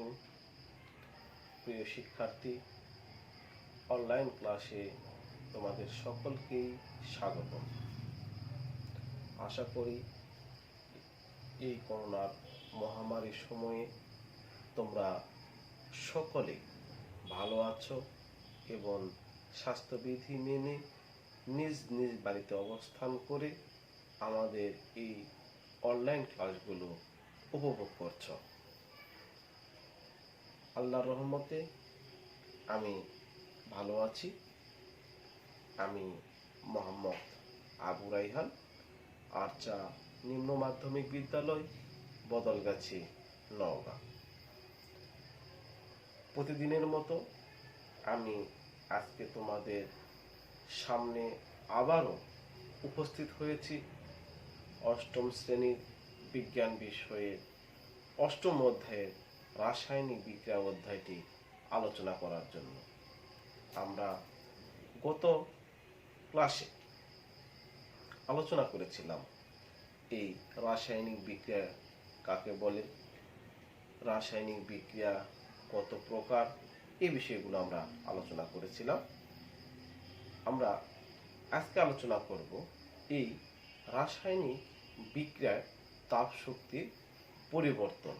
আলাইকুম প্রিয় শিক্ষার্থী। অনলাইন ক্লাসে তোমাদের সকলকেই স্বাগতম। আশা করি এই করোনার মহামারীর সময়ে তোমরা সকলে ভালো আছো এবং স্বাস্থ্যবিধি মেনে নিজ নিজ বাড়িতে অবস্থান করে আমাদের এই অনলাইন ক্লাসগুলো উপভোগ করছো। আল্লাহর রহমতে আমি ভালো আছি। আমি মোহাম্মদ আবু রাইহান, আরচা নিম্ন মাধ্যমিক বিদ্যালয়, বদলগাছি, নওগাঁ। প্রতিদিনের মতো আমি আজকে তোমাদের সামনে আবারও উপস্থিত হয়েছি অষ্টম শ্রেণীর বিজ্ঞান বিষয়ের অষ্টম অধ্যায়ের রাসায়নিক বিক্রিয়া অধ্যায়টি আলোচনা করার জন্য। আমরা গত ক্লাসে আলোচনা করেছিলাম এই রাসায়নিক বিক্রিয়া কাকে বলে, রাসায়নিক বিক্রিয়া কত প্রকার, এই বিষয়গুলো আমরা আলোচনা করেছিলাম। আমরা আজকে আলোচনা করব এই রাসায়নিক বিক্রিয়ার তাপ শক্তির পরিবর্তন,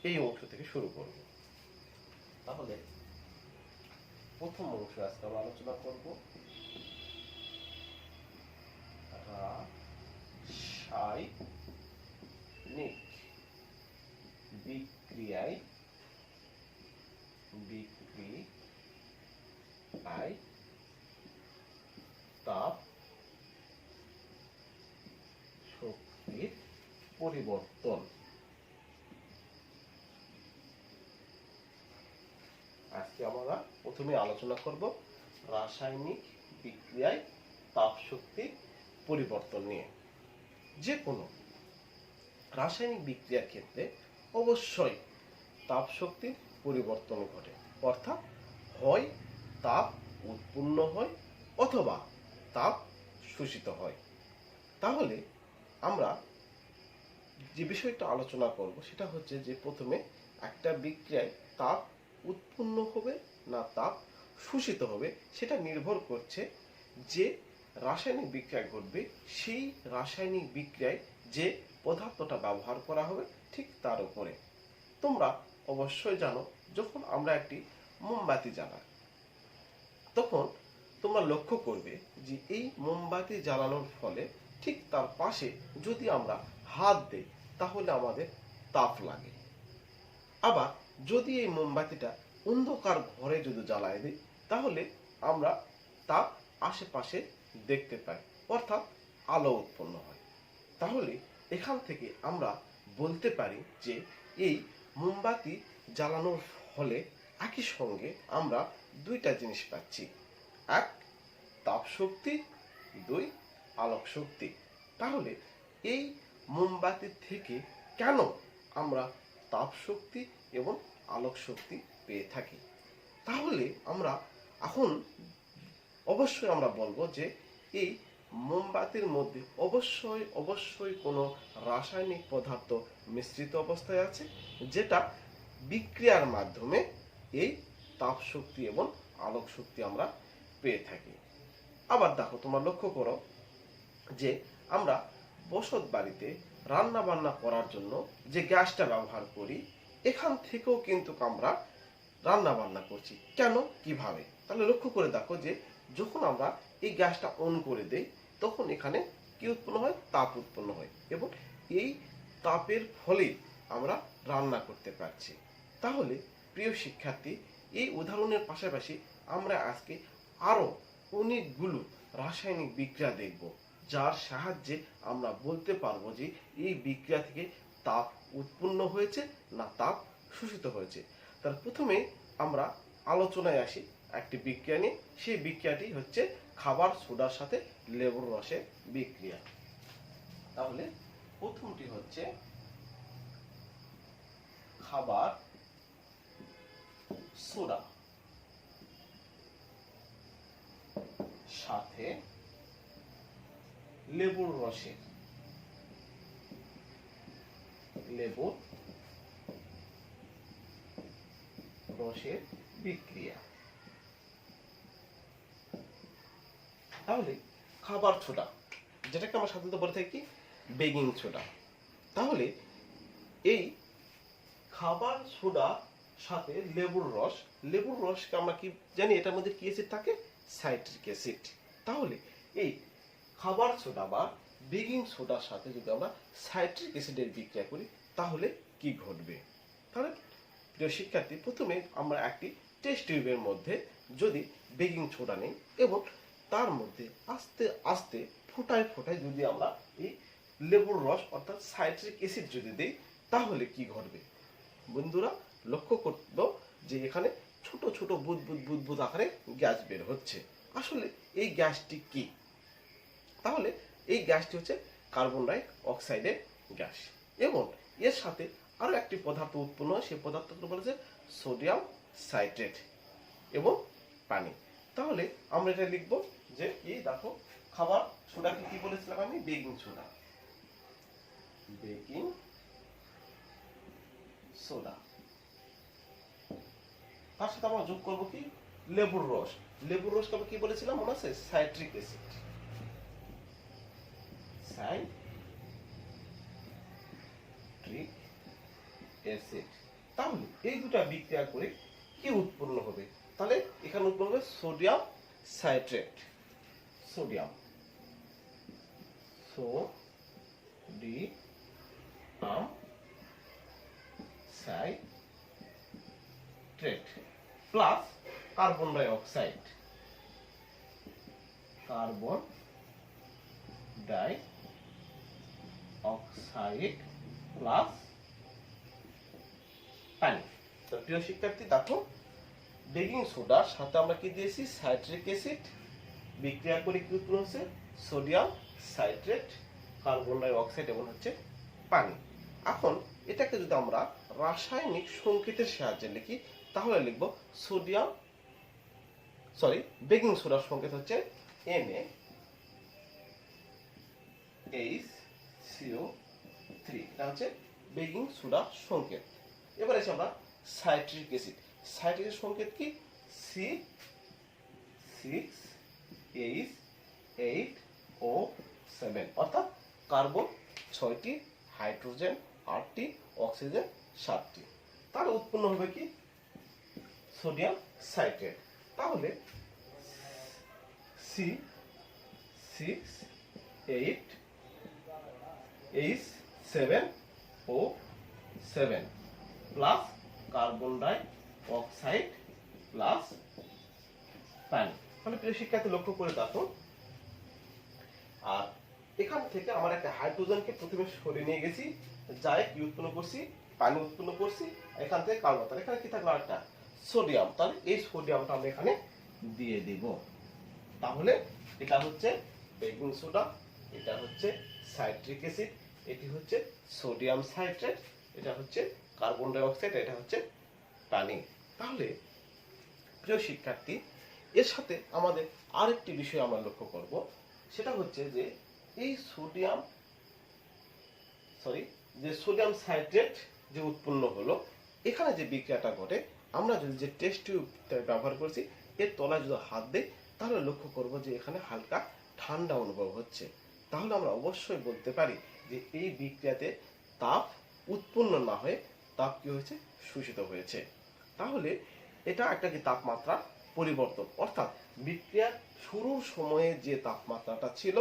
এই অংশ থেকে শুরু করব। তাহলে প্রথম অংশ আজকে আমরা আলোচনা করব রাসায়নিক বিক্রিয়ায় তাপ শক্তির পরিবর্তন। আজকে আমরা প্রথমে আলোচনা করব রাসায়নিক বিক্রিয়ায় তাপ শক্তির পরিবর্তন নিয়ে। যে কোনো রাসায়নিক বিক্রিয়ার ক্ষেত্রে অবশ্যই তাপ শক্তির পরিবর্তন ঘটে, অর্থাৎ হয় তাপ উৎপন্ন হয় অথবা তাপ শোষিত হয়। তাহলে আমরা যে বিষয়টা আলোচনা করব সেটা হচ্ছে যে প্রথমে একটা বিক্রিয়ায় তাপ উৎপন্ন হবে না তাপ শোষিত হবে সেটা নির্ভর করছে যে রাসায়নিক বিক্রিয়া ঘটবে সেই রাসায়নিক বিক্রিয়ায় যে পদার্থটা ব্যবহার করা হবে ঠিক তার উপরে। তোমরা অবশ্যই জানো, যখন আমরা একটি মোমবাতি জ্বালাই তখন তোমরা লক্ষ্য করবে যে এই মোমবাতি জ্বালানোর ফলে ঠিক তার পাশে যদি আমরা হাত দিই তাহলে আমাদের তাপ লাগে। আবার যদি এই মোমবাতিটা অন্ধকার ঘরে যদি জ্বালায় দিই তাহলে আমরা তাপ আশেপাশে দেখতে পাই, অর্থাৎ আলো উৎপন্ন হয়। তাহলে এখান থেকে আমরা বলতে পারি যে এই মোমবাতি জ্বালানোর ফলে একই সঙ্গে আমরা দুইটা জিনিস পাচ্ছি, এক তাপ শক্তি, দুই আলোক শক্তি। তাহলে এই মোমবাতি থেকে কেন আমরা তাপ শক্তি এবং আলোক শক্তি পেয়ে থাকি? তাহলে আমরা এখন অবশ্যই আমরা বলবো যে এই মোমবাতির মধ্যে অবশ্যই কোনো রাসায়নিক পদার্থ মিশ্রিত অবস্থায় আছে, যেটা বিক্রিয়ার মাধ্যমে এই তাপ শক্তি এবং আলোক শক্তি আমরা পেয়ে থাকি। আবার দেখো, তোমরা লক্ষ্য করো যে আমরা বসত বাড়িতে রান্না বান্না করার জন্য যে গ্যাসটা ব্যবহার করি, এখান থেকেও কিন্তু আমরা রান্না বান্না করছি। কেন, কিভাবে? তাহলে লক্ষ্য করে দেখো যে যখন আমরা এই গ্যাসটা অন করে দেই তখন এখানে কি উৎপন্ন হয়? তাপ উৎপন্ন হয় এবং এই তাপের ফলে আমরা রান্না করতে পারছি। তাহলে প্রিয় শিক্ষার্থী, এই উদাহরণের পাশাপাশি আমরা আজকে আরো অনেকগুলো রাসায়নিক বিক্রিয়া দেখব, যার সাহায্যে আমরা বলতে পারবো যে এই বিক্রিয়া থেকে তাপ উৎপন্ন হয়েছে না তাপ শোষিত হয়েছে। তার প্রথমে আমরা আলোচনায় আসি একটি বিক্রিয়া নিয়ে। সেই বিক্রিয়াটি হচ্ছে খাবার সোডার সাথে লেবুর রসের বিক্রিয়া। তাহলে প্রথমটি হচ্ছে খাবার সোডা সাথে লেবুর রসের রসের বিক্রিয়া। তাহলে খাবার সোডা, যেটাকে আমরা সাধারণত বলে থাকি বেকিং সোডা, তাহলে এই খাবার সোডা সাথে লেবুর রসকে আমরা কি জানি, এটার মধ্যে কি অ্যাসিড থাকে? Citric acid. তাহলে এই খাবার সোডা বা বেকিং সোডার সাথে যদি আমরা সাইট্রিক অ্যাসিডের বিক্রিয়া করি তাহলে কি ঘটবে? তাহলে প্রিয় শিক্ষার্থী, প্রথমে আমরা একটি টেস্ট টিউবের মধ্যে যদি বেকিং সোডা নিই এবং তার মধ্যে আস্তে আস্তে ফোটায় ফোটায় যদি আমরা এই লেবুর রস অর্থাৎ সাইট্রিক অ্যাসিড যদি দিই তাহলে কি ঘটবে? বন্ধুরা লক্ষ্য করব যে এখানে ছোট ছোট বুদবুদ আকারে গ্যাস বের হচ্ছে। আসলে এই গ্যাসটি কি? তাহলে এই গ্যাসটি হচ্ছে কার্বন ডাই অক্সাইডের গ্যাস এবং এর সাথে আরো একটি পদার্থ উৎপন্ন হয়, সেই পদার্থকে বলা যায় সোডিয়াম সাইট্রেট এবং পানি। তাহলে আমরা এটা লিখবো যে এই দেখো খাবার সোডাকে কি বলেছিলাম আমি? Baking soda. বেকিং সোডা, তার সাথে আমরা যোগ করবো কি? লেবুর রস। লেবুর রসকে আমরা কি বলেছিলাম মনে আছে? Citric acid. Citric acid. তাহলে এই দুটো বিক্রিয়া করে কি উৎপন্ন হবে? তাহলে এখানে উৎপন্ন হবে sodium citrate. Sodium citrate plus carbon dioxide. Carbon dioxide plus পানি। তো প্রিয় শিক্ষার্থী দেখো, বেকিং সোডার সাথে আমরা কি দিয়েছি? Citric acid. বিক্রিয়া করে কি উৎপন্ন হচ্ছে? Sodium citrate, carbon die oxide এবং হচ্ছে পানি। এখন এটাকে যদি আমরা রাসায়নিক সংকেতের সাহায্যে লিখি তাহলে লিখব বেকিং সোডার সংকেত হচ্ছে NaHCO3। এটা হচ্ছে বেকিং সোডার সংকেত। এবার এসে আমরা সাইট্রিক অ্যাসিড। সাইট্রিক সংকেত কি? C6H8O7, অর্থাৎ কার্বন 6টি, হাইড্রোজেন 8টি, অক্সিজেন 7টি। তাহলে উৎপন্ন হবে কি? Sodium citrate. তাহলে C6H8O7 plus carbon dioxide plus পানি। তাহলে প্রিয় শিক্ষার্থী লক্ষ্য করে দেখো, আর এখান থেকে আমার একটা হাইড্রোজেনকে প্রথমে সরিয়ে নিয়ে গেছি, যাই কি উৎপন্ন করছি? পানি উৎপন্ন করছি। এখান থেকে কার্বন, তাহলে এখানে কি থাকলো? একটা সোডিয়াম। তাহলে এই সোডিয়ামটা আমরা এখানে দিয়ে দিব। তাহলে এটা হচ্ছে বেকিং সোডা, এটা হচ্ছে সাইট্রিক অ্যাসিড, এটি হচ্ছে সোডিয়াম সাইট্রেট, এটা হচ্ছে কার্বন ডাই অক্সাইড, এটা হচ্ছে পানি। তাহলে প্রিয় শিক্ষার্থী, এর সাথে আমাদের আরেকটি বিষয় আমরা লক্ষ্য করব, সেটা হচ্ছে যে এই সোডিয়াম সাইট্রেট যে উৎপন্ন হলো, এখানে যে বিক্রিয়াটা ঘটে, আমরা যদি যে টেস্ট টিউব ব্যবহার করছি এর তলায় যদি হাত দেই তাহলে লক্ষ্য করব যে এখানে হালকা ঠান্ডা অনুভব হচ্ছে। তাহলে আমরা অবশ্যই বলতে পারি যে এই বিক্রিয়াতে তাপ উৎপন্ন না হয়ে তাপ কি হয়েছে? শোষিত হয়েছে। তাহলে এটা একটা কি তাপমাত্রা পরিবর্তন, অর্থাৎ বিক্রিয়ার শুরুর সময়ে যে তাপমাত্রাটা ছিল,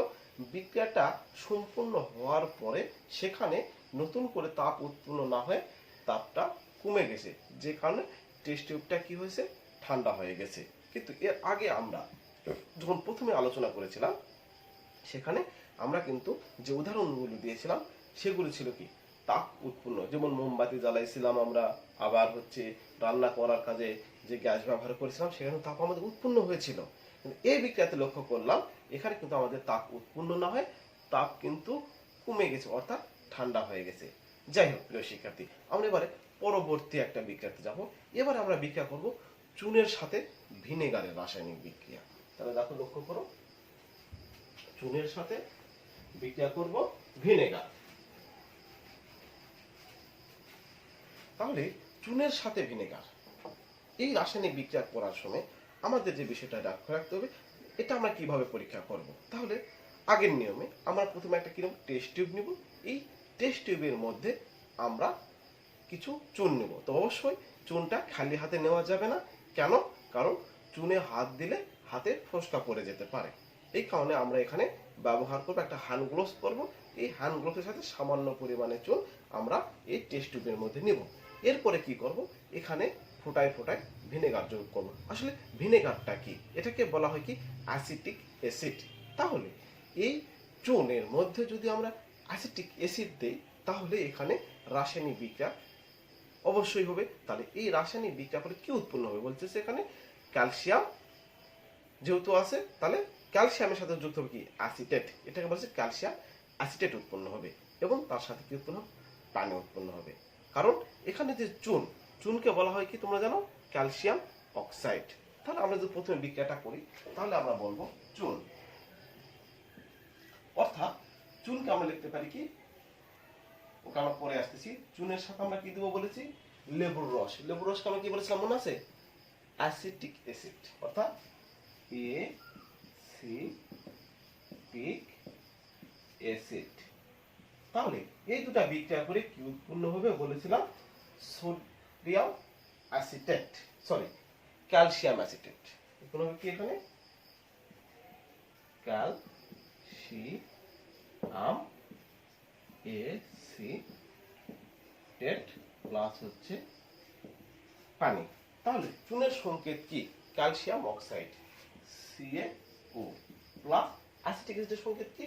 বিক্রিয়াটা সম্পূর্ণ হওয়ার পরে সেখানে নতুন করে তাপ উৎপন্ন না হয়ে তাপটা কমে গেছে, যে কারণে টেস্ট টিউবটা কি হয়েছে? ঠান্ডা হয়ে গেছে। কিন্তু এর আগে আমরা যখন প্রথমে আলোচনা করেছিলাম সেখানে আমরা কিন্তু যে উদাহরণগুলো দিয়েছিলাম সেগুলো ছিল কি? তাপ উৎপন্ন, যেমন মোমবাতি জ্বালাইছিলাম আমরা, আবার হচ্ছে রান্না করার কাজে যে গ্যাস ব্যবহার করেছিলাম সেখানে তাপ আমাদের উৎপন্ন হয়েছিল। কিন্তু এই বিক্রিয়াতে লক্ষ্য করলাম এখানে কিন্তু আমাদের তাপ উৎপন্ন না হয় তাপ কিন্তু কমে গেছে, অর্থাৎ ঠান্ডা হয়ে গেছে। যাই হোক প্রিয় শিক্ষার্থী, আমরা এবারে পরবর্তী একটা বিক্রিয়াতে যাব। এবারে আমরা বিক্রিয়া করব চুনের সাথে ভিনেগারের রাসায়নিক বিক্রিয়া। তাহলে দেখো লক্ষ্য করো, চুনের সাথে বিক্রিয়া করব ভিনেগার। তাহলে চুনের সাথে ভিনেগার, এই রাসায়নিক বিক্রিয়া করার সময় আমাদের যে বিষয়টা লক্ষ্য রাখতে হবে, এটা আমরা কিভাবে পরীক্ষা করব। তাহলে আগের নিয়মে আমরা প্রথমে একটা কিরকম টেস্ট টিউব নিব। এই টেস্ট টিউবের মধ্যে আমরা কিছু চুন নেব। তো অবশ্যই চুনটা খালি হাতে নেওয়া যাবে না। কেন? কারণ চুনে হাত দিলে হাতে ফোসকা পড়ে যেতে পারে। এই কারণে আমরা এখানে ব্যবহার করবো একটা হ্যান্ড গ্লোভস করবো। এই হ্যান্ড গ্লোভসের সাথে সামান্য পরিমাণে চুন আমরা এই টেস্ট টিউবের মধ্যে নিব। এরপরে কি করব, এখানে ফোটায় ফোটায় ভিনেগার যোগ করব। আসলে ভিনেগারটা কি? এটাকে বলা হয় কি অ্যাসিটিক অ্যাসিড। তাহলে এই চুনের মধ্যে যদি আমরা অ্যাসিটিক অ্যাসিড দেই, তাহলে এখানে রাসায়নিক বিক্রিয়া অবশ্যই হবে। তাহলে এই রাসায়নিক বিক্রিয়া ফলে কি উৎপন্ন হবে বলছে, সেখানে ক্যালসিয়াম যেহেতু আছে, তাহলে ক্যালসিয়ামের সাথে যুক্ত হবে কি অ্যাসিটেট। এটাকে বলছে ক্যালসিয়াম অ্যাসিটেট উৎপন্ন হবে এবং তার সাথে কি উৎপন্ন হবে, পানি উৎপন্ন হবে। কারণ এখানে যে চুনকে বলা হয় কি তোমরা জানো, ক্যালসিয়াম অক্সাইড। তাহলে আমরা যদি প্রথমে বিক্রিয়াটা করি, তাহলে আমরা বলবো চুন, অর্থাৎ চুনকে আমরা লিখতে পারি কি, ওকে আমরা পরে আসতেছি। চুনের সাথে আমরা কি দেবো বলেছি, লেবুর রস। লেবুর রসকে আমরা কি বলেছিলাম মনে আছে, অ্যাসিটিক অ্যাসিড, অর্থাৎ অ্যাসিটিক অ্যাসিড। তাহলে এই দুটা বিক্রিয়া করে কি উৎপন্ন হবে বলেছিলাম, sodium acetate, sorry calcium acetate উৎপন্ন হবে কি এখানে, ক্যালসিয়াম অ্যাসিটেট প্লাস হচ্ছে পানি। তাহলে চুনের সংকেত কি, calcium oxide CaO plus acetic অ্যাসিডের সংকেত কি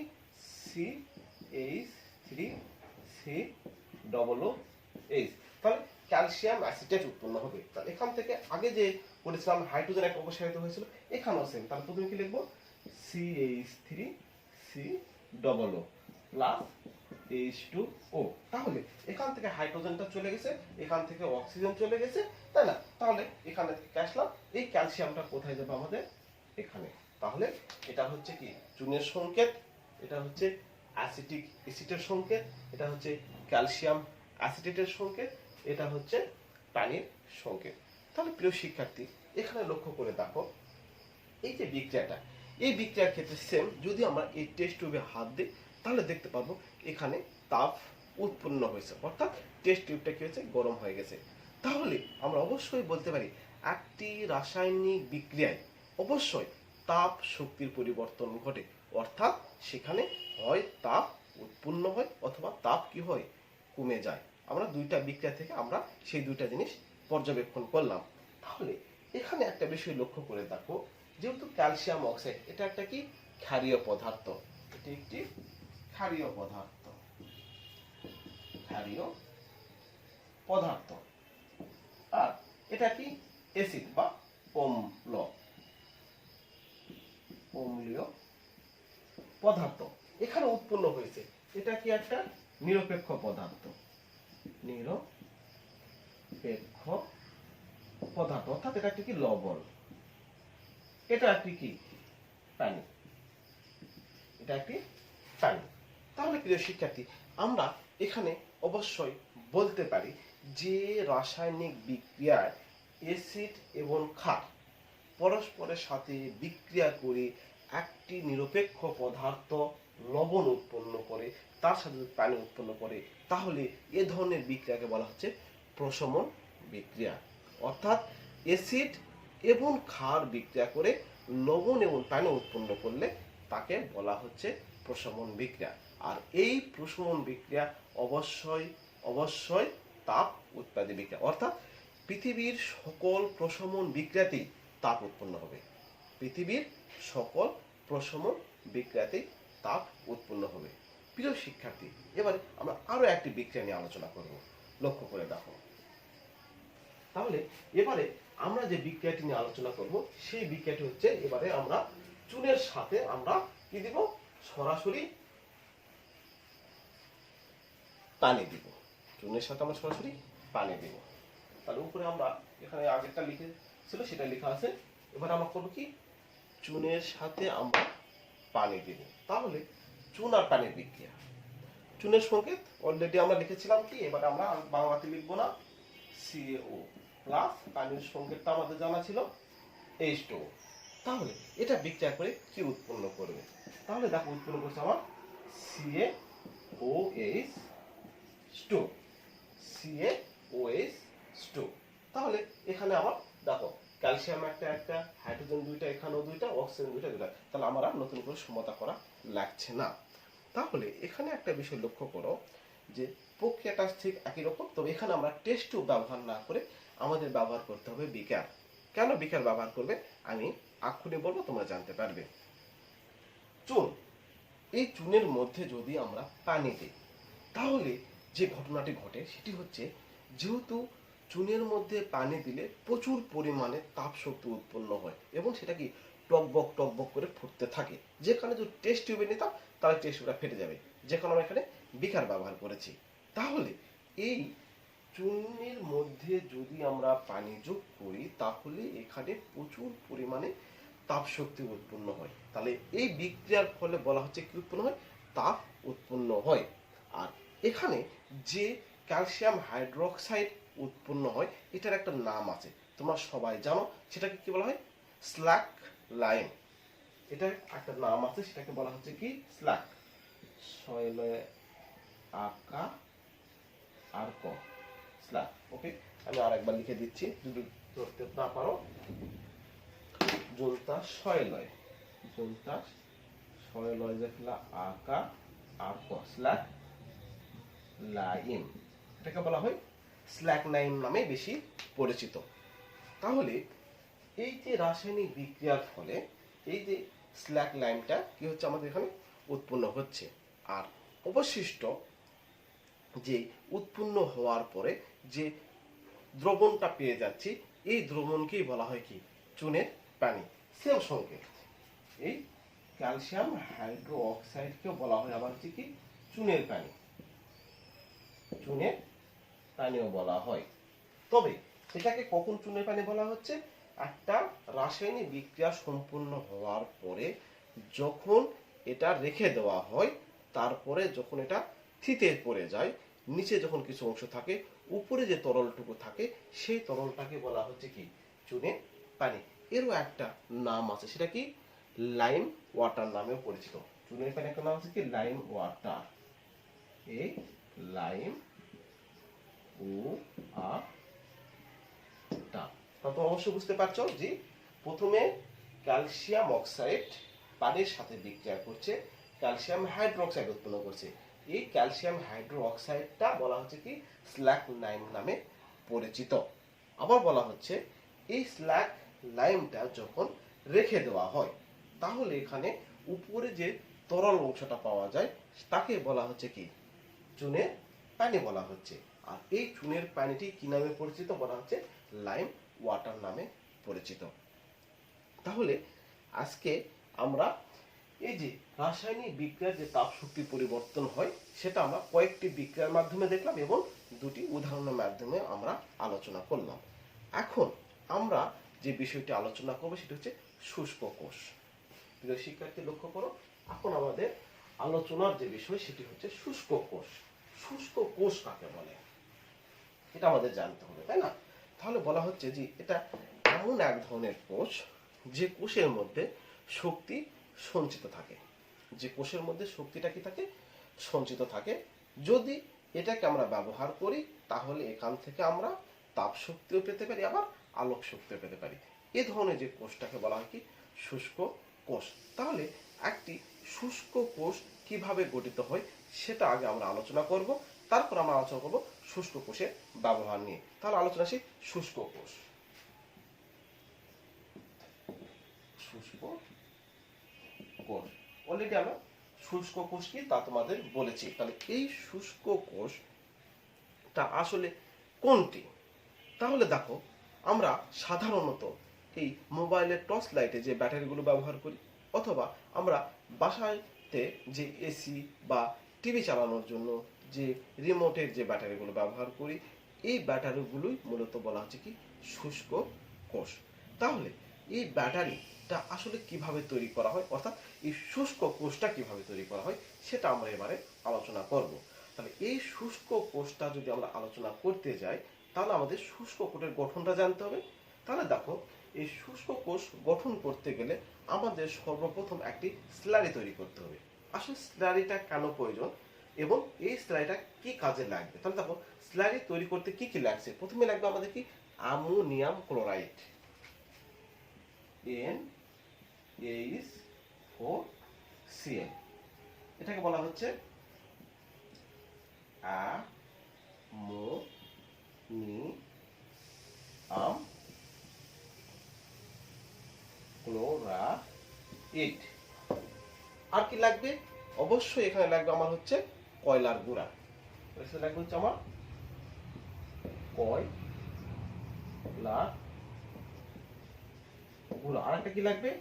CH3COOH। তাহলে ক্যালসিয়াম অ্যাসিটেট উৎপন্ন হবে। তাহলে এখান থেকে আগে যে বলেছিলাম হাইড্রোজেন একটা অপসারিত হয়েছিল, এখানেও সেম। তাহলে প্রথমে কি লিখবো, CH3COO প্লাস H2O। তাহলে এখান থেকে হাইড্রোজেনটা চলে গেছে, এখান থেকে অক্সিজেন চলে গেছে, তাই না? তাহলে এখানে থেকে আসলাম, এই ক্যালসিয়ামটা কোথায় যাবে আমাদের, এখানে। তাহলে এটা হচ্ছে কি চুনের সংকেত, এটা হচ্ছে অ্যাসিটিক অ্যাসিডের সংকেত, এটা হচ্ছে ক্যালসিয়াম অ্যাসিটেটের সংকেত, এটা হচ্ছে পানির সংকেত। তাহলে প্রিয় শিক্ষার্থী, এখানে লক্ষ্য করে দেখো, এই যে বিক্রিয়াটা, এই বিক্রিয়ার ক্ষেত্রে সেম। যদি আমরা এই টেস্ট টিউবে হাত দিই, তাহলে দেখতে পারবো এখানে তাপ উৎপন্ন হয়েছে, অর্থাৎ টেস্ট টিউবটা কি হয়েছে, গরম হয়ে গেছে। তাহলে আমরা অবশ্যই বলতে পারি একটি রাসায়নিক বিক্রিয়ায় অবশ্যই তাপ শক্তির পরিবর্তন ঘটে, অর্থাৎ সেখানে হয় তাপ উৎপন্ন হয় অথবা তাপ কি হয়, কমে যায়। আমরা দুইটা বিক্রিয়া থেকে আমরা সেই দুইটা জিনিস পর্যবেক্ষণ করলাম। তাহলে এখানে একটা বিষয় লক্ষ্য করে দেখো, যেহেতু ক্যালসিয়াম অক্সাইড এটা একটা কি ক্ষারীয় পদার্থ, এটি একটি ক্ষারীয় পদার্থ, ক্ষারীয় পদার্থ, আর এটা কি অ্যাসিড বা অম্লীয় পদার্থ এখানে উৎপন্ন হয়েছে। এটা কি একটা নিরপেক্ষ পদার্থ, নিরপেক্ষ পদার্থ, অর্থাৎ এটা একটি কি লবণ, এটা একটি কি পানি, এটা একটি পানি। তাহলে প্রিয় শিক্ষার্থী, আমরা এখানে অবশ্যই বলতে পারি যে রাসায়নিক বিক্রিয়ায় অ্যাসিড এবং ক্ষার পরস্পরের সাথে বিক্রিয়া করে একটি নিরপেক্ষ পদার্থ লবণ উৎপন্ন করে, তার সাথে যদি পানি উৎপন্ন করে, তাহলে এ ধরনের বিক্রিয়াকে বলা হচ্ছে প্রশমন বিক্রিয়া। অর্থাৎ অ্যাসিড এবং ক্ষার বিক্রিয়া করে লবণ এবং পানি উৎপন্ন করলে তাকে বলা হচ্ছে প্রশমন বিক্রিয়া। আর এই প্রশমন বিক্রিয়া অবশ্যই অবশ্যই তাপ উৎপাদী বিক্রিয়া, অর্থাৎ পৃথিবীর সকল প্রশমন বিক্রিয়াতেই তাপ উৎপন্ন হবে, পৃথিবীর সকল প্রশমন বিক্রিয়াতেই তাপ উৎপন্ন হবে। প্রিয় শিক্ষার্থী, এবারে আমরা আরো একটি বিক্রিয়া নিয়ে আলোচনা করব, লক্ষ্য করে দেখো। তাহলে এবারে আমরা যে বিক্রিয়াটি নিয়ে আলোচনা করব, সেই বিক্রিয়াটি হচ্ছে, এবারে আমরা চুনের সাথে আমরা কি দিব, সরাসরি পানি দিব। চুনের সাথে আমরা সরাসরি পানি দিব। তাহলে উপরে আমরা এখানে আগেরটা লিখে ছিল সেটা লেখা আছে। এবার আমরা করবো কি, চুনের সাথে আমরা পানি দিব। তাহলে চুন আর পানির বিক্রিয়া, চুনের সংকেত অলরেডি আমরা লিখেছিলাম কি, এবার আমরা বাংলাতে লিখবো না, CaO প্লাস পানির সংকেতটা আমাদের জানা ছিল H2O। তাহলে এটা বিক্রিয়া করে কি উৎপন্ন করবে? তাহলে দেখো উৎপন্ন করছে আমার CaOH2 CaOH2। তাহলে এখানে আমার দেখো ক্যালসিয়াম একটা হাইড্রোজেন দুইটা, এখানেও দুইটা, অক্সিজেন দুইটা। তাহলে আমার আর নতুন করে সমতা করা লাগছে না। তাহলে এখানে একটা বিষয় লক্ষ্য করো যে প্রক্রিয়াটা ঠিক একই রকম, তবে এখানে আমরা টেস্ট টিউব ব্যবহার না করে আমাদের ব্যবহার করতে হবে বিকার। কেন বিকার ব্যবহার করবে আমি এক্ষুনি বলবো, তোমরা জানতে পারবে। চুন, এই চুনের মধ্যে যদি আমরা পানি দিই তাহলে যে ঘটনাটি ঘটে সেটি হচ্ছে, যেহেতু চুনের মধ্যে পানি দিলে প্রচুর পরিমাণে তাপ শক্তি উৎপন্ন হয় এবং সেটা কি টকবক করে ফুটতে থাকে। যেখানে যদি টেস্ট টিউবে নিতাম তাহলে টেস্ট টিউবটা ফেটে যাবে, যেখানে আমরা এখানে বিকার ব্যবহার করেছি। তাহলে এই চুনের মধ্যে যদি আমরা পানি যোগ করি তাহলে এখানে প্রচুর পরিমাণে তাপ শক্তি উৎপন্ন হয়। তাহলে এই বিক্রিয়ার ফলে বলা হচ্ছে কি উৎপন্ন হয়? তাপ উৎপন্ন হয়। আর এখানে যে ক্যালসিয়াম হাইড্রোক্সাইড উৎপন্ন হয় এটার একটা নাম আছে, তোমরা সবাই জানো, সেটাকে কি বলা হয়? Slack lime. এটার একটা নাম আছে, সেটাকে বলা হচ্ছে কি স্ল্যাক, শৈলয়ে আকা আর ক, স্ল্যাক। ওকে, আমি আরেকবার লিখে দিচ্ছি যদি ধরতে না পারো। জোনতা শৈলয়, জোনতা শৈলয় যেগুলা আকা আর ক, স্ল্যাক লাইম, এটাকে বলা হয় স্ল্যাক লাইম নামে বেশি পরিচিত। তাহলে এই যে রাসায়নিক বিক্রিয়ার ফলে এই যে স্ল্যাক লাইমটা কি হচ্ছে আমাদের এখানে উৎপন্ন হচ্ছে, আর অবশিষ্ট যে উৎপন্ন হওয়ার পরে যে দ্রবণটা পেয়ে যাচ্ছি এই দ্রবণকেই বলা হয় কি? চুনের পানি। সেম সংকেত, এই ক্যালসিয়াম হাইড্রো অক্সাইডকেও বলা হয় আবার হচ্ছে কি চুনের পানি, চুনের পানিও বলা হয়। তবে এটাকে কখন চুনের পানি বলা হচ্ছে? একটা রাসায়নিক বিক্রিয়া সম্পূর্ণ হওয়ার পরে যখন এটা রেখে দেওয়া হয়, তারপরে যখন এটা থিতে পড়ে যায়, নিচে যখন কিছু অংশ থাকে, উপরে যে তরলটুকু থাকে সেই তরলটাকে বলা হচ্ছে কি চুনের পানি। এরও একটা নাম আছে, সেটা কি লাইম ওয়াটার নামেও পরিচিত। চুনের পানি একটা নাম আছে কি লাইম ওয়াটার। এই লাইম ও আর টা, তা তো অবশ্যই বুঝতে পারছো যে প্রথমে ক্যালসিয়াম অক্সাইড পানির সাথে বিক্রিয়া করছে, ক্যালসিয়াম হাইড্রোক্সাইড উৎপন্ন করছে। এই ক্যালসিয়াম হাইড্রো অক্সাইডটা বলা হচ্ছে কি স্ল্যাক লাইম নামে পরিচিত। আবার বলা হচ্ছে এই স্ল্যাক লাইমটা যখন রেখে দেওয়া হয় তাহলে এখানে উপরে যে তরল অংশটা পাওয়া যায় তাকে বলা হচ্ছে কি চুনের পানি বলা হচ্ছে। আর এই চুনের পানিটি কি নামে পরিচিত? বলা হচ্ছে লাইম ওয়াটার নামে পরিচিত। তাহলে আজকে আমরা এই যে রাসায়নিক বিক্রিয়ার যে তাপ শক্তি পরিবর্তন হয় সেটা আমরা কয়েকটি বিক্রিয়ার মাধ্যমে দেখলাম এবং দুটি উদাহরণের মাধ্যমে আমরা আলোচনা করলাম। এখন আমরা যে বিষয়টি আলোচনা করব সেটা হচ্ছে শুষ্ক কোষ। প্রিয় শিক্ষার্থী লক্ষ্য করো, এখন আমাদের আলোচনার যে বিষয় সেটি হচ্ছে শুষ্ক কোষ। শুষ্ক কোষ কাকে বলে এটা আমাদের জানতে হবে, তাই না? তাহলে বলা হচ্ছে যে এটা এমন এক ধরনের কোষ যে কোষের মধ্যে শক্তি সঞ্চিত থাকে, যে কোষের মধ্যে শক্তিটা কি থাকে? সঞ্চিত থাকে। যদি এটাকে আমরা ব্যবহার করি তাহলে এখান থেকে আমরা তাপ শক্তিও পেতে পারি, আবার আলোক শক্তিও পেতে পারি। এ ধরনের যে কোষটাকে বলা হয় কি শুষ্ক কোষ। তাহলে একটি শুষ্ক কোষ কিভাবে গঠিত হয় সেটা আগে আমরা আলোচনা করব, তারপর আমরা আলোচনা করব শুষ্ক কোষের ব্যবহার নিয়ে। তাহলে আলোচনা আসি শুষ্ক কোষ। শুষ্ক কোষ, অলরেডি আমরা শুষ্ক কোষ কি তা তোমাদের বলেছি। তাহলে এই শুষ্ক কোষটা আসলে কোনটি? তাহলে দেখো, আমরা সাধারণত এই মোবাইলের টর্চ লাইটে যে ব্যাটারিগুলো ব্যবহার করি, অথবা আমরা বাসাতে যে এসি বা টিভি চালানোর জন্য যে রিমোটের যে ব্যাটারিগুলো ব্যবহার করি, এই ব্যাটারিগুলোই মূলত বলা হচ্ছে কি শুষ্ক কোষ। তাহলে এই ব্যাটারিটা আসলে কিভাবে তৈরি করা হয়, অর্থাৎ এই শুষ্ক কোষটা কিভাবে তৈরি করা হয় সেটা আমরা এবারে আলোচনা করব। তাহলে এই শুষ্ক কোষটা যদি আমরা আলোচনা করতে যাই তাহলে আমাদের শুষ্ক কোষের গঠনটা জানতে হবে। তাহলে দেখো, এই শুষ্ক কোষ গঠন করতে গেলে আমাদের সর্বপ্রথম একটি স্লারি তৈরি করতে হবে। আসলে স্লারিটা কেন প্রয়োজন এবং এই স্লারিটা কি কাজে লাগবে? তাহলে দেখো, স্লারি তৈরি করতে কি কি লাগছে। প্রথমে লাগবে আমাদের কি, অ্যামোনিয়াম ক্লোরাইড, NaCl। এটাকে বলা হচ্ছে অ্যামোনিয়াম ক্লোরাইড। আর কি লাগবে? অবশ্যই এখানে লাগবে আমার হচ্ছে কয়লার গুঁড়া। লাগবে হচ্ছে আমার কয়লার গুঁড়া। আর একটা কি লাগবে?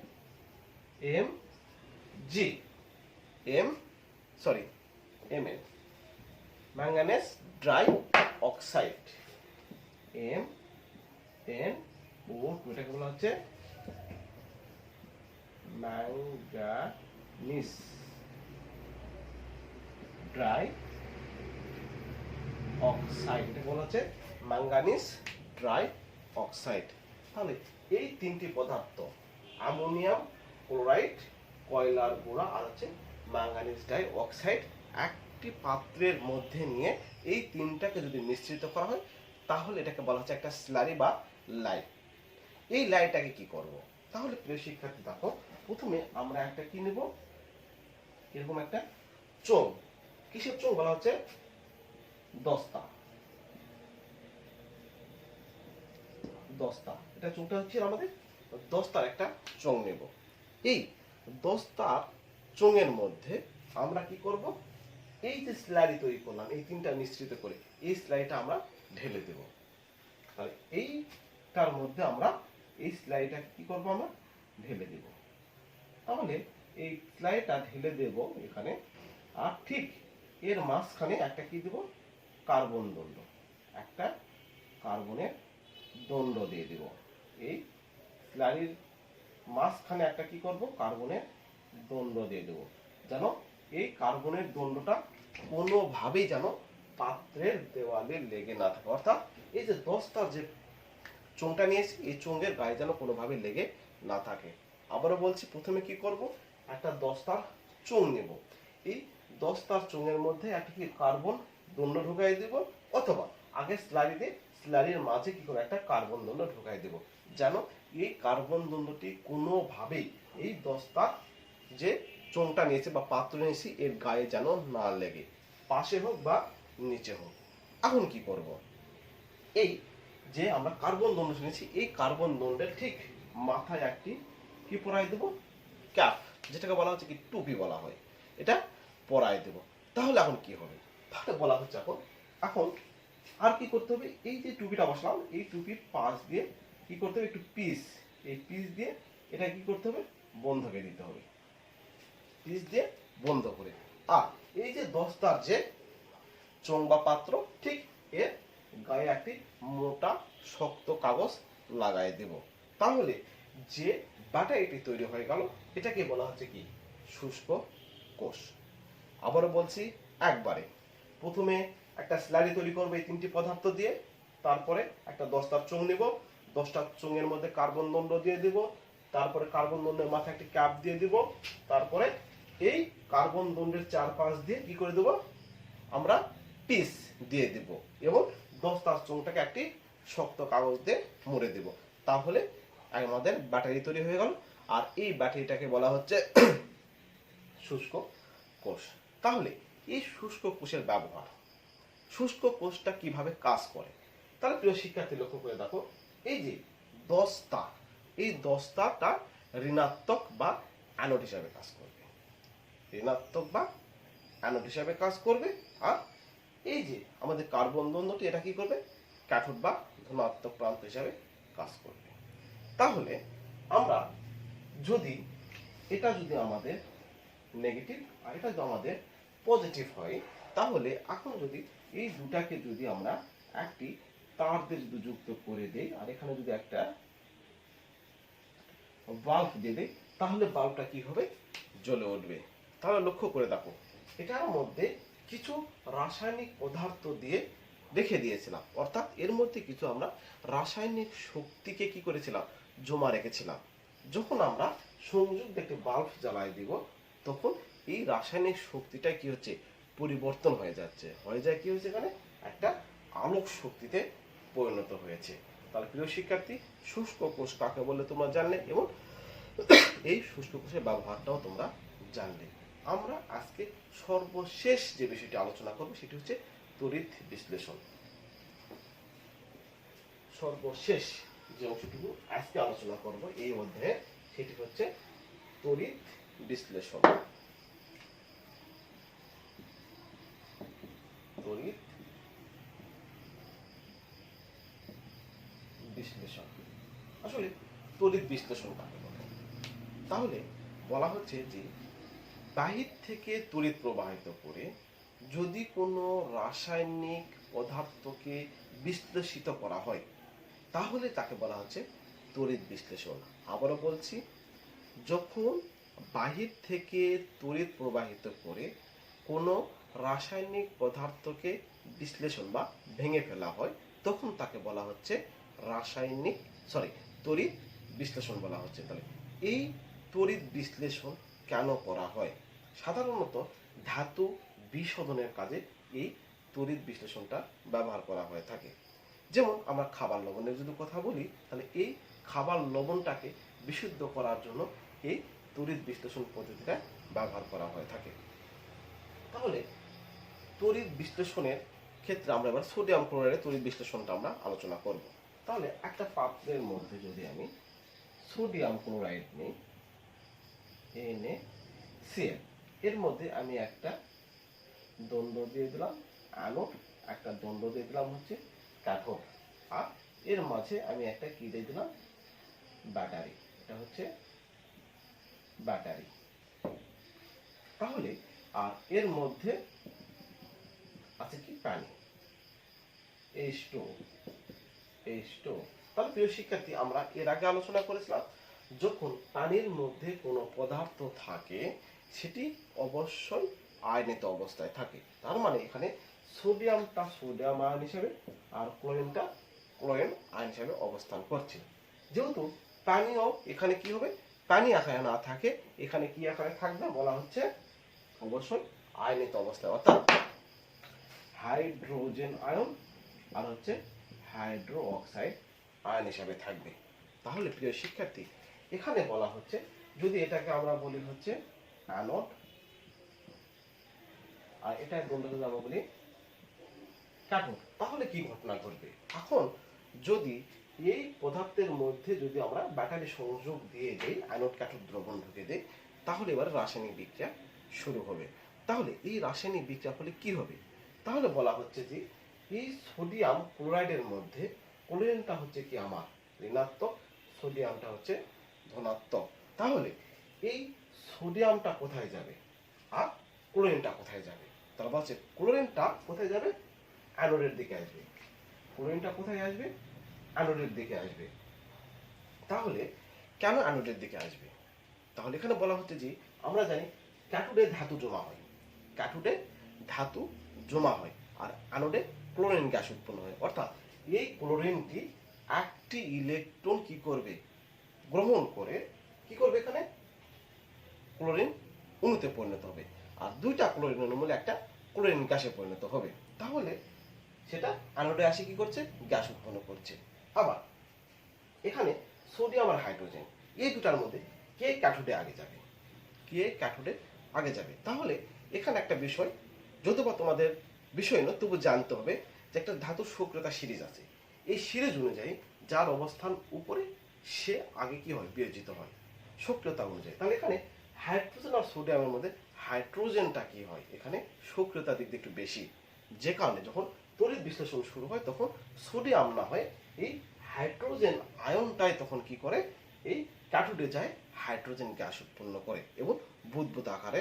Mn, manganese dioxide, MnO2। এটাকে বলা হচ্ছে ম্যাঙ্গানিজ ড্রাই অক্সাইড। এটাকে বলা হচ্ছে ম্যাঙ্গানিজ ড্রাই অক্সাইড। তাহলে এই তিনটি পদার্থ, অ্যামোনিয়াম ক্লোরাইড, কয়লার গুঁড়া আর হচ্ছে ম্যাঙ্গানিজ ডাই অক্সাইড, একটি পাত্রের মধ্যে নিয়ে এই তিনটাকে যদি মিশ্রিত করা হয় তাহলে এটাকে বলা হচ্ছে একটা স্লারি বা লাই। এই লাইটাকে কি করব? তাহলে প্রিয় শিক্ষার্থী দেখো, প্রথমে আমরা একটা কি নেব, এরকম একটা চোঙ। কিসের চোঙ বলা হচ্ছে? দস্তা। এটা চোঙটা হচ্ছে আমাদের দস্তার একটা চোঙ নেব। এই দস্তার চোঙের মধ্যে আমরা কি করব, এই যে স্লারি তৈরি করলাম এই তিনটা মিশ্রিত করে এই স্লারিটা আমরা ঢেলে দেব। তাহলে এইটার মধ্যে আমরা এই স্লারিটা কি করব, আমরা ঢেলে দেব। তাহলে এই স্লারিটা ঢেলে দেব এখানে, আর ঠিক এর মাঝখানে একটা কি দেব, কার্বন দণ্ড, একটা কার্বনের দণ্ড দিয়ে দেব। এই স্লারির মাঝখানে একটা কি করব, কার্বনের দণ্ড দিয়ে দেব, যেন এই কার্বনের দণ্ডটা কোনোভাবেই যেন পাত্রের দেওয়ালে লেগে না থাকে। অর্থাৎ এই যে দস্তার যে চোঙটা নিয়েছি এই চোঙের গায়ে যেন কোনোভাবে লেগে না থাকে। আবারও বলছি, প্রথমে কি করব, একটা দস্তার চোঙ নেব। এই দস্তার চোঙের মধ্যে একটা কি কার্বন দণ্ড ঢুকাই দেব, অথবা আগে স্লারির মাঝে কি করে একটা কার্বন দণ্ড ঢুকাই দেব, যেন এই কার্বন দণ্ডটি কোনোভাবেই এই দস্তার যে চোঙটা নিয়েছে বা পাত্র নিয়েছি এর গায়ে যেন না লেগে, পাশে হোক বা নিচে হোক। এখন কি করব, এই যে আমরা কার্বন দণ্ড নিয়েছি এই কার্বন দণ্ডের ঠিক মাথায় একটি কি পরাই দেব, ক্যাপ, যেটাকে বলা হচ্ছে কি টুপি বলা হয়, এটা পরাই দেব। তাহলে এখন কি হবে, তাহলে বলা হচ্ছে এখন আর কি করতে হবে, এই যে টুপিটা বসালাম এই টুপির পাশ দিয়ে কি করতে হবে, একটু পিস, এই পিস দিয়ে এটা কি করতে হবে, বন্ধকে দিতে হবে, পিস দিয়ে বন্ধ করে। আর এই যে দস্তার যে চোঙ বা পাত্র ঠিক এর গায়ে একটি মোটা শক্ত কাগজ লাগাই দেব। তাহলে যে ব্যাটারিটি তৈরি হয়ে গেল এটাকে বলা হচ্ছে কি, শুষ্ক কোষ। আবারও বলছি একবারে, প্রথমে একটা স্লারি তৈরি করবো এই তিনটি পদার্থ দিয়ে, তারপরে একটা দস্তার চোঙ নিব, দস্তার চোঙের মধ্যে কার্বন দণ্ড দিয়ে দিব, তারপরে কার্বন দণ্ডের মাথায় একটি ক্যাপ দিয়ে দিব, তারপরে এই কার্বন দণ্ডের চারপাশ দিয়ে কি করে দেব, আমরা পিস দিয়ে দিব, এবং দস্তার চোঙটাকে একটি শক্ত কাগজ দিয়ে মুড়ে দেব। তাহলে আমাদের ব্যাটারি তৈরি হয়ে গেল। আর এই ব্যাটারিটাকে বলা হচ্ছে শুষ্ক কোষ। তাহলে এই শুষ্ক কোষের ব্যবহার, শুষ্ক কোষটা কিভাবে কাজ করে, তাহলে প্রিয় শিক্ষার্থী লক্ষ্য করে দেখো, এই যে দস্তা, এই দস্তাটা ঋণাত্মক বা অ্যানোড হিসাবে কাজ করবে, ঋণাত্মক বা অ্যানোড হিসাবে কাজ করবে। আর এই যে আমাদের কার্বন দণ্ডটি এটা কি করবে, ক্যাথোড বা ধনাত্মক প্রান্ত হিসাবে কাজ করবে। তাহলে আমরা যদি এটা যদি আমাদের নেগেটিভ আর এটা যদি আমাদের পজিটিভ হয়, তাহলে এখন যদি এই দুটাকে যদি আমরা একটি তার দিয়ে যদি যুক্ত করে দেই আর এখানে যদি একটা বাল্ব দিয়ে দেই, তাহলে বাল্বটা কি হবে, জ্বলে উঠবে। তাহলে লক্ষ্য করে দেখো, এটার মধ্যে কিছু রাসায়নিক পদার্থ দিয়ে রেখে দিয়েছিলাম, অর্থাৎ এর মধ্যে কিছু আমরা রাসায়নিক শক্তিকে কি করেছিলাম, জমা রেখেছিলাম। যখন আমরা সংযোগ দিয়ে একটি বাল্ব জ্বালাই দিব, তখন এই রাসায়নিক শক্তিটা কি হচ্ছে, পরিবর্তন হয়ে যাচ্ছে, হয়ে যায় কি হয়েছে, এখানে একটা আলোক শক্তিতে পরিণত হয়েছে। তাহলে প্রিয় শিক্ষার্থী, শুষ্ক কোষ কাকে বলে তোমরা জানলে, এবং এই শুষ্ক কোষের ব্যবহারটাও তোমরা জানলে। আমরা আজকে সর্বশেষ যে বিষয়টি আলোচনা করব সেটি হচ্ছে তড়িৎ বিশ্লেষণ। সর্বশেষ যে অংশটুকু আজকে আলোচনা করব এই অধ্যায়ে, সেটি হচ্ছে তড়িৎ বিশ্লেষণ। তড়িৎ বিশ্লেষণ, আসলে তড়িৎ বিশ্লেষণ কাকে বলে? তাহলে বলা হচ্ছে যে বাহির থেকে তড়িৎ প্রবাহিত করে যদি কোনো রাসায়নিক পদার্থকে বিশ্লেষিত করা হয়, তাহলে তাকে বলা হচ্ছে তড়িৎ বিশ্লেষণ। আবারও বলছি, যখন বাহির থেকে তড়িৎ প্রবাহিত করে কোনো রাসায়নিক পদার্থকে বিশ্লেষণ বা ভেঙে ফেলা হয়, তখন তাকে বলা হচ্ছে তড়িৎ বিশ্লেষণ বলা হচ্ছে। তাহলে এই তড়িৎ বিশ্লেষণ কেন করা হয়? সাধারণত ধাতু বিশোধনের কাজে এই তড়িৎ বিশ্লেষণটা ব্যবহার করা হয়ে থাকে। যেমন আমরা খাবার লবণের যদি কথা বলি, তাহলে এই খাবার লবণটাকে বিশুদ্ধ করার জন্য এই তড়িৎ বিশ্লেষণ পদ্ধতিটা ব্যবহার করা হয়ে থাকে। তাহলে তড়িৎ বিশ্লেষণের ক্ষেত্রে আমরা এবার সোডিয়াম ক্লোরাইডের তড়িৎ বিশ্লেষণটা আমরা আলোচনা করব। তাহলে একটা পাত্রের মধ্যে যদি আমি সোডিয়াম ক্লোরাইড নিই, NaCl, এর মধ্যে আমি একটা দ্বন্দ্ব দিয়ে দিলাম অ্যানোড, একটা দ্বন্দ্ব দিয়ে দিলাম হচ্ছে ক্যাথোড, আর এর মাঝে আমি একটা কি দিয়ে দিলাম, ব্যাটারি। এটা হচ্ছে ব্যাটারি। তাহলে আর এর মধ্যে আছে কি, পানি, H2। তাহলে প্রিয় শিক্ষার্থী, আমরা এর আগে আলোচনা করেছিলাম, যখন পানির মধ্যে কোনো পদার্থ থাকে সেটি অবশ্যই আয়নিত অবস্থায় থাকে। তার মানে এখানে সোডিয়ামটা সোডিয়াম আয়ন হিসেবে আর ক্লোরিনটা ক্লোরিন আয়ন হিসেবে অবস্থান করছে। যেহেতু পানিও এখানে কি হবে, পানি আকারে না থাকে, এখানে কি আকারে থাকবে বলা হচ্ছে, অবশ্যই আয়নিত অবস্থায়, অর্থাৎ হাইড্রোজেন আয়ন আর হচ্ছে হাইড্রো অক্সাইড আয়ন হিসাবে থাকবে। তাহলে প্রিয় শিক্ষার্থী, এখানে বলা হচ্ছে যদি এটাকে আমরা বলি হচ্ছে অ্যানোড, আর এটা বলতে যদি আমরা বলি ক্যাথোড, তাহলে কি ঘটনা ঘটবে? এখন যদি এই পদার্থের মধ্যে যদি আমরা ব্যাটারি সংযোগ দিয়ে দিই, অ্যানোড ক্যাথোড দ্রবণ ঢুকে দিই, তাহলে এবার রাসায়নিক বিক্রিয়া শুরু হবে। তাহলে এই রাসায়নিক বিক্রিয়া ফলে কি হবে? তাহলে বলা হচ্ছে যে এই সোডিয়াম ক্লোরাইডের মধ্যে ক্লোরিনটা হচ্ছে কি আমার ঋণাত্মক, সোডিয়ামটা হচ্ছে ধনাত্মক। তাহলে এই সোডিয়ামটা কোথায় যাবে আর ক্লোরিনটা কোথায় যাবে? তাহলে বলছে ক্লোরিনটা কোথায় যাবে, অ্যানোডের দিকে আসবে। ক্লোরিনটা কোথায় আসবে, অ্যানোডের দিকে আসবে। তাহলে কেন অ্যানোডের দিকে আসবে? তাহলে এখানে বলা হচ্ছে যে আমরা জানি ক্যাথোডে ধাতু জমা হয়, ক্যাথোডে ধাতু জমা হয়, আর অ্যানোডে ক্লোরিন গ্যাস উৎপন্ন হয়। অর্থাৎ এই ক্লোরিনটি একটি ইলেকট্রন কি করবে, গ্রহণ করে কি করবে, এখানে ক্লোরিন অণুতে পরিণত হবে, আর দুইটা ক্লোরিন অণু মিলে একটা ক্লোরিন গ্যাসে পরিণত হবে। তাহলে সেটা অ্যানোডে আসে কি করছে, গ্যাস উৎপন্ন করছে। আবার এখানে সোডিয়াম আর হাইড্রোজেন, এই দুটার মধ্যে কে ক্যাথোডে আগে যাবে, কে ক্যাথোডে আগে যাবে? তাহলে এখানে একটা বিষয়, যদিও বা তোমাদের বিষয় নয়, তবু জানতে হবে যে একটা ধাতুর সক্রিয়তা সিরিজ আছে। এই সিরিজ অনুযায়ী যার অবস্থান উপরে সে আগে কি হয়, বিয়োজিত হয় সক্রিয়তা অনুযায়ী। তাহলে এখানে হাইড্রোজেন আর সোডিয়ামের মধ্যে হাইড্রোজেনটা কি হয়, এখানে সক্রিয়তার দিক দিয়ে একটু বেশি, যে কারণে যখন তড়িৎ বিশ্লেষণ শুরু হয় তখন সোডিয়াম না হয় এই হাইড্রোজেন আয়নটাই তখন কি করে, এই ক্যাথোডে যায়, হাইড্রোজেন গ্যাস উৎপন্ন করে এবং বুদবুদ আকারে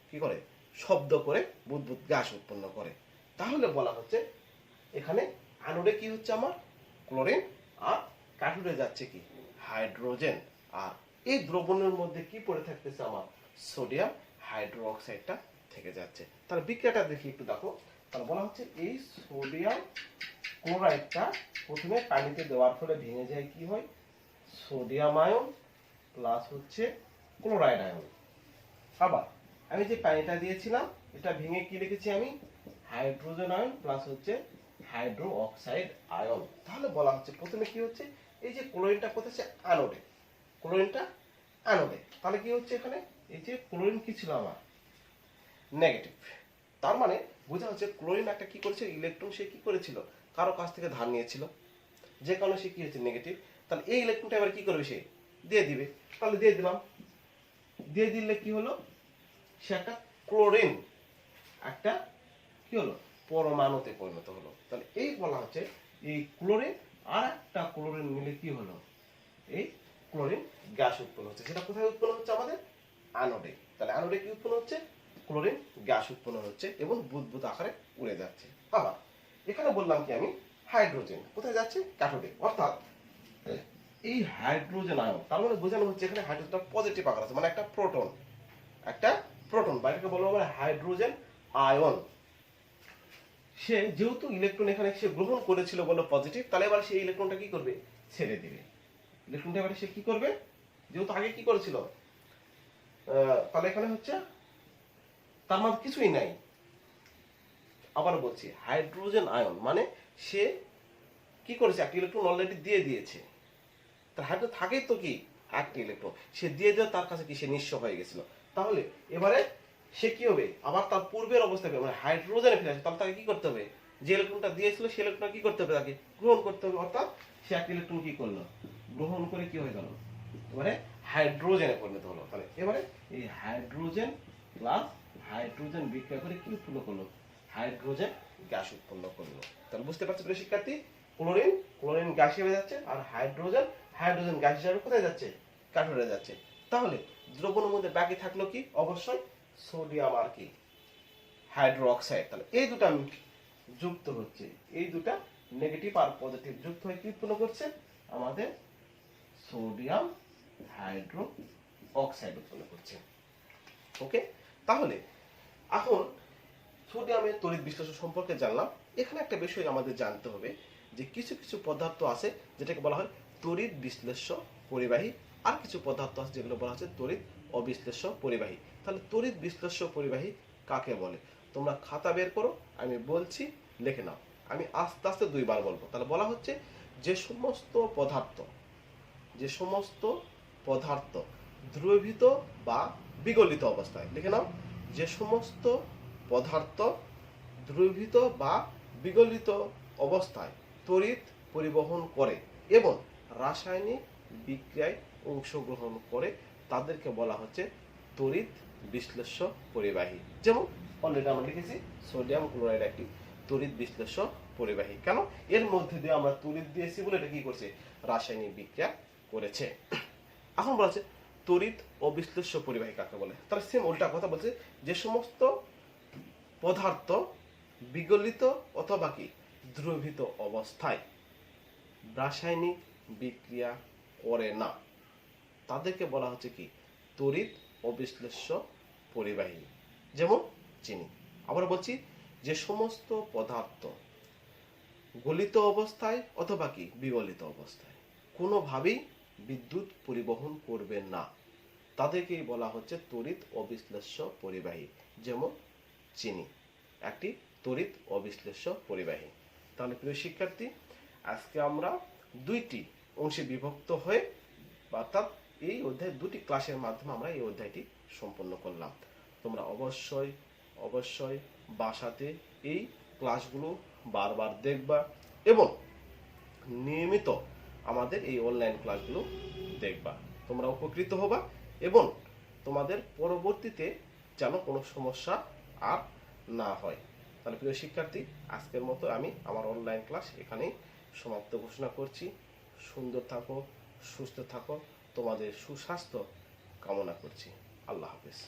কি করে, শব্দ করে বুদবুদ গ্যাস উৎপন্ন করে। তাহলে বলা হচ্ছে এখানে অ্যানোডে কি হচ্ছে আমার ক্লোরিন, আর ক্যাথোডে যাচ্ছে কি হাইড্রোজেন, আর এই দ্রবণের মধ্যে কি পড়ে থাকতেছে আমার সোডিয়াম হাইড্রো অক্সাইডটা থেকে যাচ্ছে। তাহলে বিক্রিয়াটা দেখি একটু দেখো। তাহলে বলা হচ্ছে এই সোডিয়াম ক্লোরাইডটা প্রথমে পানিতে দেওয়ার ফলে ভেঙে যায়, কি হয়, সোডিয়াম আয়ন প্লাস হচ্ছে ক্লোরাইড আয়ন। আবার আমি যে পানিটা দিয়েছিলাম এটা ভেঙে কি লিখেছি আমি, হাইড্রোজেন আয়ন প্লাস হচ্ছে হাইড্রো অক্সাইড আয়ন। তাহলে বলা হচ্ছে প্রথমে কি হচ্ছে, এই যে ক্লোরিনটা কোথায় আছে, অ্যানোডে, ক্লোরিনটা অ্যানোডে। তাহলে কি হচ্ছে এখানে, এই যে ক্লোরিন কি ছিল আমার, নেগেটিভ। তার মানে বোঝা হচ্ছে ক্লোরিন একটা কি করেছে, ইলেকট্রন সে কি করেছিল, কারো কাছ থেকে ধার নিয়েছিল, যে কারণে সে কি হচ্ছে নেগেটিভ। তাহলে এই ইলেকট্রনটা এবার কি করবে, সে দিয়ে দিবে। তাহলে দিয়ে দিলাম, দিয়ে দিলে কি হলো, সে একটা ক্লোরিন একটা কি হলো, পরমাণুতে পরিণত হলো। তাহলে এই বলা হচ্ছে এই ক্লোরিন আর একটা ক্লোরিন মিলে কি হলো, এই ক্লোরিন গ্যাস উৎপন্ন হচ্ছে। সেটা কোথায় উৎপন্ন হচ্ছে, আমাদের অ্যানোডে। তাহলে অ্যানোডে কি উৎপন্ন হচ্ছে, ক্লোরিন গ্যাস উৎপন্ন হচ্ছে এবং বুদবুদ আকারে উড়ে যাচ্ছে। আবার এখানে বললাম কি আমি, হাইড্রোজেন কোথায় যাচ্ছে, ক্যাথোডে। অর্থাৎ এই হাইড্রোজেন আয়ন, তার মানে বোঝানো হচ্ছে এখানে হাইড্রোজেনটা পজিটিভ আকার আছে, মানে একটা প্রোটন, একটা প্রোটন বাইরেকে বলবো আমরা হাইড্রোজেন আয়ন। সে যেহেতু ইলেকট্রন এখানে সে গ্রহণ করেছিল বলো পজিটিভ, তাহলে এবার সেই ইলেকট্রনটা কি করবে, ছেড়ে দিবে। ইলেকট্রনটা এবারে সে কি করবে, যেহেতু আগে কি করেছিল, তাহলে এখানে হচ্ছে তার মানে কিছুই নাই। আবার বলছি হাইড্রোজেন আয়ন মানে সে কি করেছে, একটা ইলেকট্রন অলরেডি দিয়ে দিয়েছে। তার হাইড্রোজেন থাকেই তো কি একটা ইলেকট্রন, সে দিয়ে দেওয়া তার কাছে কি সে নিঃস্ব হয়ে গেছিল। তাহলে এবারে সে কি হবে, আবার তার পূর্বের অবস্থায় মানে হাইড্রোজেনে ফিরে আসে। তাহলে তাকে কি করতে হবে, যে ইলেকট্রনটা দিয়েছিল সেই ইলেকট্রন কি করতে হবে, তাকে গ্রহণ করতে হবে। অর্থাৎ সে একটা ইলেকট্রন কি করলো, গ্রহণ করে কি হয়ে গেল, এবারে হাইড্রোজেনে পরিণত হলো। তাহলে এবারে এই হাইড্রোজেন প্লাস হাইড্রোজেন বিক্রিয়া করে কি উৎপন্ন করলো, হাইড্রোজেন গ্যাস উৎপন্ন করলো। তাহলে বুঝতে পারছো প্রিয় শিক্ষার্থী, ক্লোরিন ক্লোরিন গ্যাস হিসেবে যাচ্ছে, আর হাইড্রোজেন হাইড্রোজেন গ্যাস হিসেবে কোথায় যাচ্ছে, ক্যাথোডে যাচ্ছে। তাহলে দ্রবণের মধ্যে বাকি থাকলো কি, অবশ্যই সোডিয়াম আর কি হাইড্রো অক্সাইড। তাহলে এই দুটা যুক্ত হচ্ছে, এই দুটা নেগেটিভ আর পজিটিভ যুক্ত হয়ে কি উৎপন্ন করছে, আমাদের সোডিয়াম হাইড্রো অক্সাইড উৎপন্ন করছে। ওকে, তাহলে এখন সোডিয়ামের তড়িৎ বিশ্লেষণ সম্পর্কে জানলাম। এখানে একটা বিষয় আমাদের জানতে হবে যে কিছু কিছু পদার্থ আছে যেটাকে বলা হয় তড়িৎ বিশ্লেষ্য পরিবাহী, আর কিছু পদার্থ আছে যেগুলো বলা হচ্ছে তড়িৎ অবিশ্লেষ্য পরিবাহী। তাহলে তড়িৎ বিশ্লেষ্য পরিবাহী কাকে বলে, তোমরা খাতা বের করো, আমি বলছি লিখে নাও। আমি আস্তে আস্তে দুইবার বলবো। তাহলে বলা হচ্ছে যে সমস্ত পদার্থ, যে সমস্ত পদার্থ দ্রবীভূত বা বিগলিত অবস্থায়, লিখে নাও, যে সমস্ত পদার্থ দ্রবীভূত বা বিগলিত অবস্থায় তড়িৎ পরিবহন করে এবং রাসায়নিক বিক্রিয়ায় অংশগ্রহণ করে তাদেরকে বলা হচ্ছে তড়িৎ বিশ্লেষ্য পরিবাহী। যেমন অলরেডি আমরা লিখেছি সোডিয়াম ক্লোরাইড একটি তড়িৎ বিশ্লেষ্য পরিবাহী। কেন, এর মধ্যে দিয়ে আমরা তড়িৎ দিয়েছি বলে এটা কি করছে, রাসায়নিক বিক্রিয়া করেছে। এখন বলা হচ্ছে তড়িৎ অবিশ্লেষ্য পরিবাহী কাকে বলে। তাহলে সেম উল্টা কথা বলছে, যে সমস্ত পদার্থ বিগলিত অথবা কি দ্রবীভূত অবস্থায় রাসায়নিক বিক্রিয়া করে না তাদেরকে বলা হচ্ছে কি তড়িৎ অবিশ্লেষ্য পরিবাহী। যেমন চিনি। আবার বলছি যে সমস্ত পদার্থ গলিত অবস্থায় অথবা কি বিগলিত অবস্থায় কোনোভাবেই বিদ্যুৎ পরিবহন করবে না তাদেরকেই বলা হচ্ছে তড়িৎ অবিশ্লেষ্য পরিবাহী। যেমন চিনি একটি তড়িৎ অবিশ্লেষ্য পরিবাহী। তাহলে প্রিয় শিক্ষার্থী, আজকে আমরা দুইটি অংশে বিভক্ত হয়ে অর্থাৎ এই অধ্যায় দুটি ক্লাসের মাধ্যমে আমরা এই অধ্যায়টি সম্পন্ন করলাম। তোমরা অবশ্যই অবশ্যই বাসাতে এই ক্লাসগুলো বারবার দেখবা এবং নিয়মিত আমাদের এই অনলাইন ক্লাসগুলো দেখবা, তোমরা উপকৃত হবা এবং তোমাদের পরবর্তীতে যেন কোনো সমস্যা আর না হয়। তাহলে প্রিয় শিক্ষার্থী, আজকের মতো আমি আমার অনলাইন ক্লাস এখানেই সমাপ্ত ঘোষণা করছি। সুন্দর থাকো, সুস্থ থাকো, তোমাদের সুস্বাস্থ্য কামনা করছি। আল্লাহ হাফেজ।